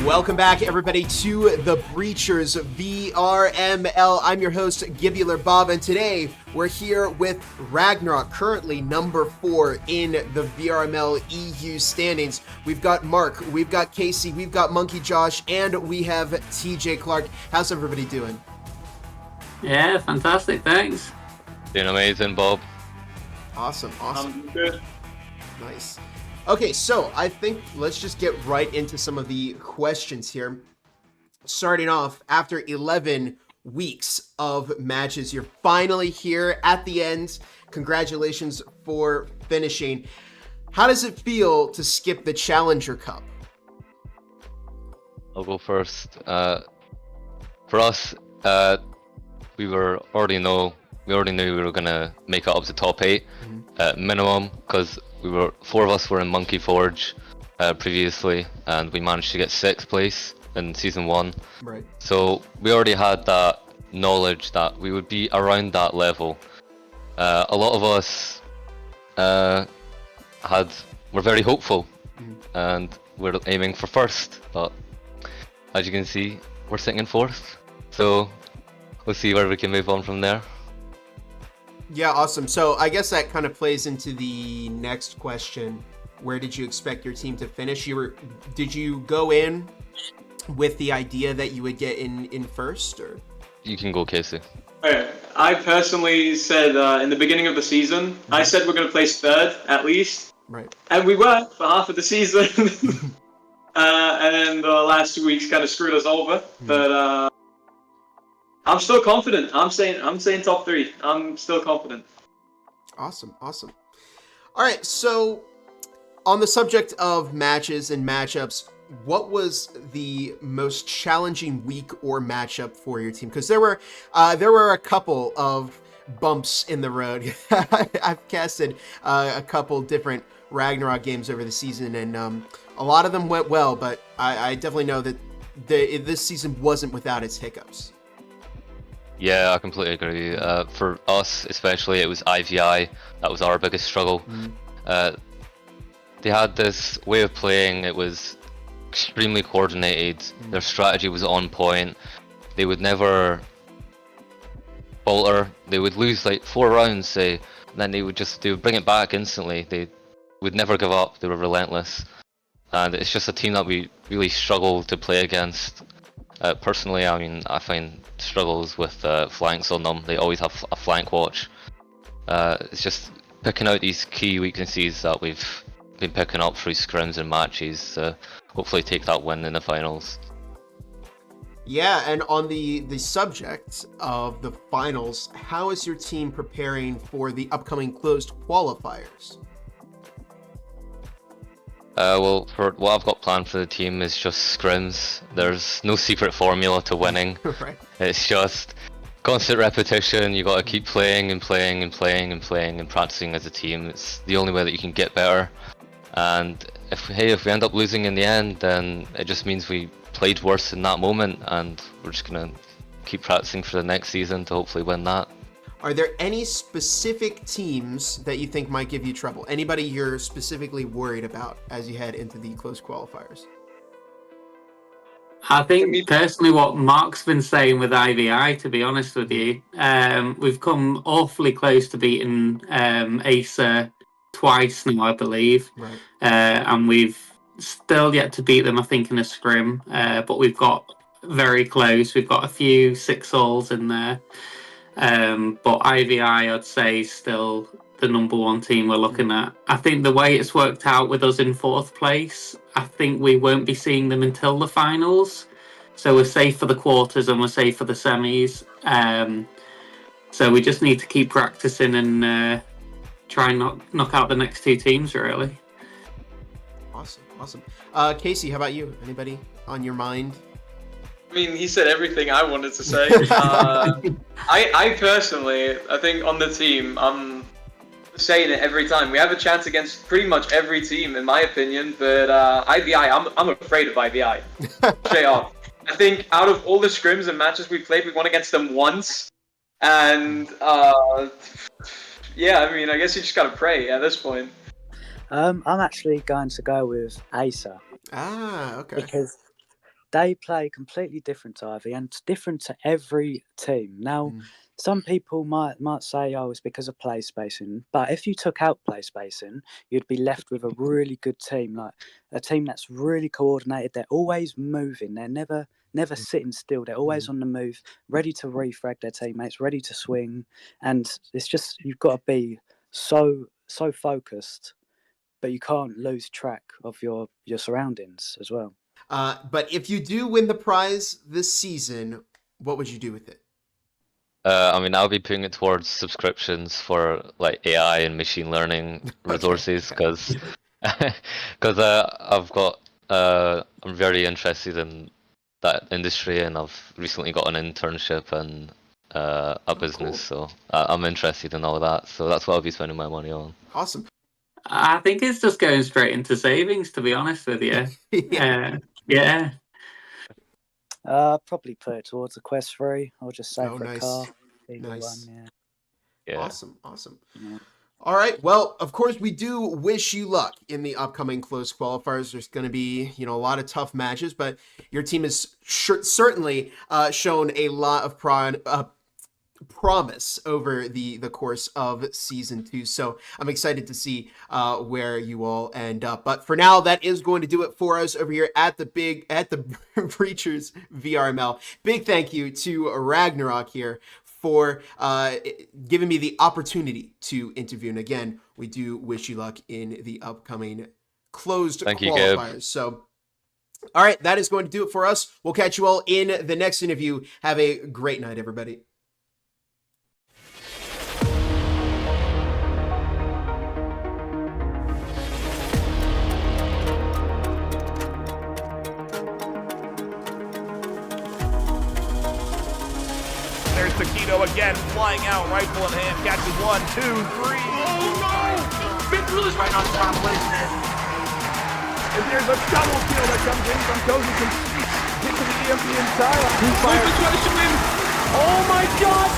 Welcome back, everybody, to the Breachers VRML. I'm your host, GibularBob, and today we're here with Ragnarok, currently number 4 in the VRML EU standings. We've got Mark, we've got Casey, we've got Monkey Josh, and we have TJ Clark. How's everybody doing? Yeah, fantastic, thanks. Doing amazing, Bob. Awesome. I'm good. Nice. Okay, so I think let's just get right into some of the questions here. Starting off, after 11 weeks of matches, you're finally here at the end. Congratulations for finishing. How does it feel to skip the Challenger Cup? I'll go first. For us, we already knew we were gonna make it up to top 8 minimum, because 4 of us were in Monkey Forge previously, and we managed to get 6th place in season 1. Right. So we already had that knowledge that we would be around that level. A lot of us were very hopeful, and we're aiming for 1st, but as you can see, we're sitting in 4th. So we'll see where we can move on from there. Yeah, awesome. So I guess that kind of plays into the next question. Where did you expect your team to finish? Did you go in with the idea that you would get in first, or? You can go, Casey. Okay. I personally said in the beginning of the season, I said we're going to place 3rd at least. Right. And we were for half of the season. And then the last 2 weeks kind of screwed us over. But I'm still confident. I'm saying top 3. I'm still confident. Awesome. All right, so on the subject of matches and matchups, what was the most challenging week or matchup for your team? Because there were a couple of bumps in the road. I've casted a couple different Ragnarok games over the season, and a lot of them went well, but I definitely know that this season wasn't without its hiccups. Yeah, I completely agree. For us, especially, it was IVI. That was our biggest struggle. They had this way of playing. It was extremely coordinated. Their strategy was on point. They would never falter. They would lose like 4 rounds, say, and then they would bring it back instantly. They would never give up. They were relentless. And it's just a team that we really struggle to play against. Personally, I mean, I find struggles with flanks on them. They always have a flank watch. It's just picking out these key weaknesses that we've been picking up through scrims and matches to hopefully take that win in the finals. Yeah, and on the subject of the finals, how is your team preparing for the upcoming closed qualifiers? Well, for what I've got planned for the team is just scrims. There's no secret formula to winning. Right. It's just constant repetition. You got to keep playing and playing and playing and playing and practicing as a team. It's the only way that you can get better. And if we end up losing in the end, then it just means we played worse in that moment, and we're just gonna keep practicing for the next season to hopefully win that. Are there any specific teams that you think might give you trouble? Anybody you're specifically worried about as you head into the close qualifiers? I think personally what Mark's been saying with IVI, to be honest with you, we've come awfully close to beating Acer twice now, I believe. Right. And we've still yet to beat them, I think, in a scrim. But we've got very close. We've got a few 6-alls in there. But IVI, I'd say, is still the number 1 team we're looking at. I think the way it's worked out with us in 4th place, I think we won't be seeing them until the finals. So we're safe for the quarters and we're safe for the semis. So we just need to keep practicing and try and knock out the next 2 teams, really. Awesome. Casey, how about you? Anybody on your mind? I mean, he said everything I wanted to say. I personally, I think on the team, I'm saying it every time. We have a chance against pretty much every team, in my opinion. But IVI, I'm afraid of IVI. Straight off. I think out of all the scrims and matches we've played, we've won against them once. And yeah, I mean, I guess you just gotta pray at this point. I'm actually going to go with Acer. Ah, okay. Because they play completely different to Ivy and it's different to every team. Now, some people might say, oh, it's because of play spacing. But if you took out play spacing, you'd be left with a really good team, like a team that's really coordinated. They're always moving. They're never sitting still. They're always on the move, ready to refrag their teammates, ready to swing. And it's just, you've got to be so focused, but you can't lose track of your surroundings as well. But if you do win the prize this season, what would you do with it? I mean, I'll be putting it towards subscriptions for like AI and machine learning resources because I've got I'm very interested in that industry and I've recently got an internship and a business, so I'm interested in all of that. So that's what I'll be spending my money on. Awesome. I think it's just going straight into savings, to be honest with you. Yeah. Probably put it towards a Quest 3 or just save for a car. Either Nice. one, Yeah. Awesome. Yeah. All right. Well, of course, we do wish you luck in the upcoming close qualifiers. There's going to be, a lot of tough matches, but your team has certainly shown a lot of promise over the course of season 2. So I'm excited to see where you all end up. But for now, that is going to do it for us over here at the Breachers VRML. Big thank you to Ragnarok here for giving me the opportunity to interview. And again, we do wish you luck in the upcoming closed qualifiers. So, all right, that is going to do it for us. We'll catch you all in the next interview. Have a great night, everybody. There's Taquito again, flying out, rifle in hand, catches 1, 2, 3. Oh no! Big Blue is right on top, what is this? And there's a double kill that comes in from Cozy Conceit into the EMP inside. Oh my god!